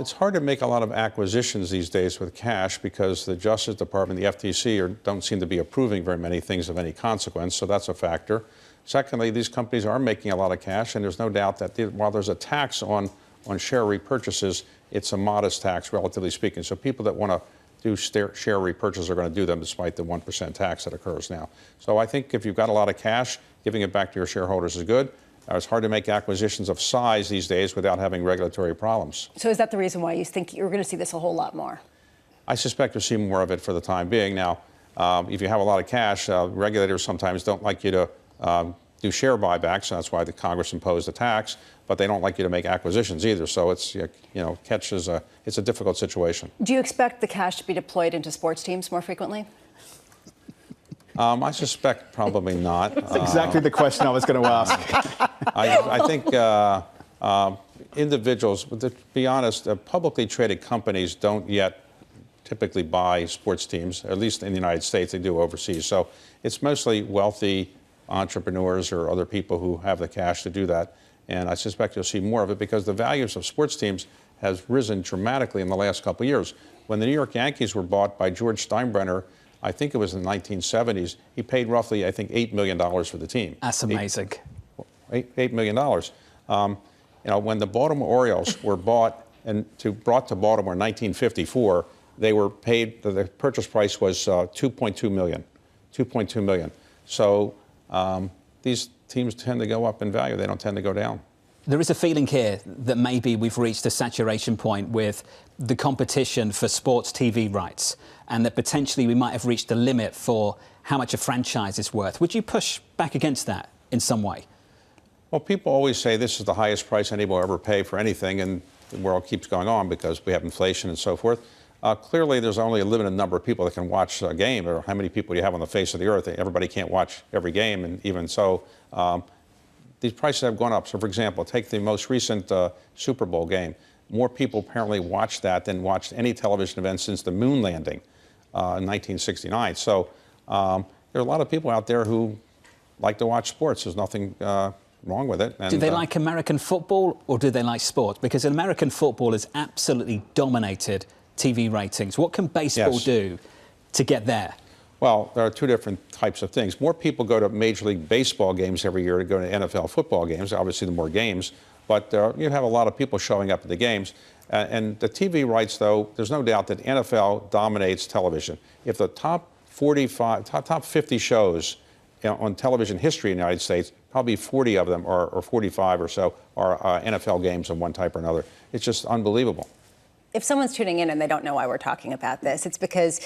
It's hard to make a lot of acquisitions these days with cash because the Justice Department, the FTC, don't seem to be approving very many things of any consequence, so that's a factor. Secondly, these companies are making a lot of cash, and there's no doubt that while there's a tax on share repurchases, it's a modest tax, relatively speaking. So people that want to do share repurchases are going to do them despite the 1% tax that occurs now. So I think if you've got a lot of cash, giving it back to your shareholders is good. It's hard to make acquisitions of size these days without having regulatory problems. So is that the reason why you think you're going to see this a whole lot more? I suspect you'll see more of it for the time being. Now, if you have a lot of cash, regulators sometimes don't like you to do share buybacks, and that's why the Congress imposed a tax, but they don't like you to make acquisitions either. So it's, it's a difficult situation. Do you expect the cash to be deployed into sports teams more frequently? I suspect probably not. That's exactly the question I was going to ask. I think individuals, to be honest, publicly traded companies don't yet typically buy sports teams, at least in the United States. They do overseas. So it's mostly wealthy entrepreneurs or other people who have the cash to do that. And I suspect you'll see more of it because the values of sports teams has risen dramatically in the last couple of years. When the New York Yankees were bought by George Steinbrenner, I think it was in the 1970s, he paid roughly, I think, $8 million for the team. That's amazing. $8 million. When the Baltimore Orioles were brought to Baltimore in 1954, they were paid, the purchase price was $2.2 million. $2.2 million. So these teams tend to go up in value. They don't tend to go down. There is a feeling here that maybe we've reached a saturation point with the competition for sports TV rights, and that potentially we might have reached the limit for how much a franchise is worth. Would you push back against that in some way? Well, people always say this is the highest price anybody will ever pay for anything, and the world keeps going on because we have inflation and so forth. Clearly, there's only a limited number of people that can watch a game, or how many people you have on the face of the earth. Everybody can't watch every game, and even so, these prices have gone up. So, for example, take the most recent Super Bowl game. More people apparently watched that than watched any television event since the moon landing in 1969. So there are a lot of people out there who like to watch sports. There's nothing wrong with it. And, do they like American football or do they like sports? Because American football has absolutely dominated TV ratings. What can baseball do to get there? Well, there are two different types of things. More people go to Major League Baseball games every year to go to NFL football games. Obviously, the more games. But you have a lot of people showing up at the games. And the TV rights, though, there's no doubt that NFL dominates television. If the top 50 shows on television history in the United States, probably 40 of them, or 45 or so, are NFL games of one type or another. It's just unbelievable. If someone's tuning in and they don't know why we're talking about this, it's because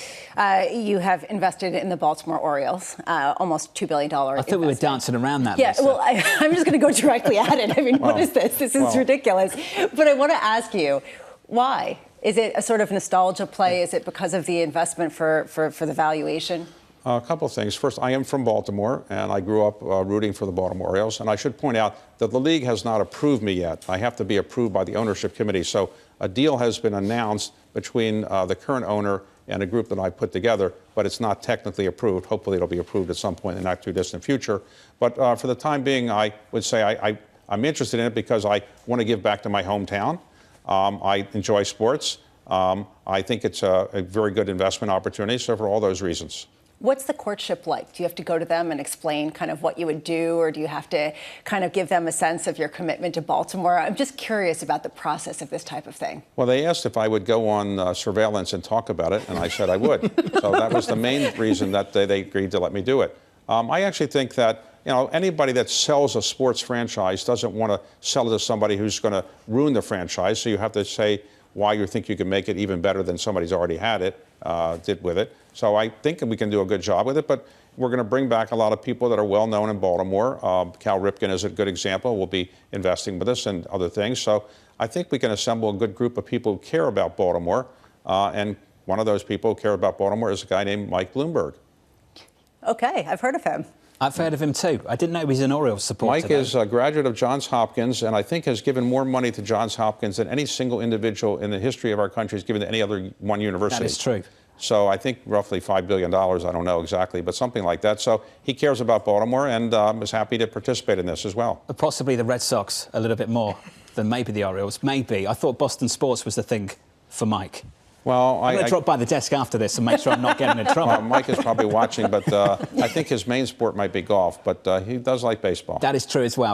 you have invested in the Baltimore Orioles, almost $2 billion I thought we were dancing around that. Yeah, Lisa. well, I'm just going to go directly at it. I mean, what is this? This is ridiculous. But I want to ask you, why? Is it a sort of nostalgia play? Is it because of the investment for the valuation? A couple of things. First, I am from Baltimore, and I grew up rooting for the Baltimore Orioles. And I should point out that the league has not approved me yet. I have to be approved by the ownership committee. So a deal has been announced between the current owner and a group that I put together, but it's not technically approved. Hopefully it'll be approved at some point in the not too distant future. But for the time being, I would say I'm interested in it because I want to give back to my hometown. I enjoy sports. I think it's a very good investment opportunity. So for all those reasons. What's the courtship like? Do you have to go to them and explain kind of what you would do, or do you have to kind of give them a sense of your commitment to Baltimore? I'm just curious about the process of this type of thing. Well, they asked if I would go on surveillance and talk about it, and I said I would. So that was the main reason that they agreed to let me do it. I actually think that anybody that sells a sports franchise doesn't want to sell it to somebody who's going to ruin the franchise. So you have to say why you think you can make it even better than somebody's already had it, did with it. So I think we can do a good job with it, but we're going to bring back a lot of people that are well known in Baltimore. Cal Ripken is a good example. Will be investing with us and other things. So I think we can assemble a good group of people who care about Baltimore. And one of those people who care about Baltimore is a guy named Mike Bloomberg. Okay, I've heard of him. I've heard of him too. I didn't know he was an Orioles supporter. Mike is a graduate of Johns Hopkins, and I think has given more money to Johns Hopkins than any single individual in the history of our country has given to any other one university. That is true. So I think roughly $5 billion, I don't know exactly, but something like that. So he cares about Baltimore and is happy to participate in this as well. Possibly the Red Sox a little bit more. than maybe the Orioles. Maybe. I thought Boston sports was the thing for Mike. Well, I'm going to drop by the desk after this and make sure I'm not getting in trouble. Mike is probably watching, but I think his main sport might be golf, but he does like baseball. That is true as well.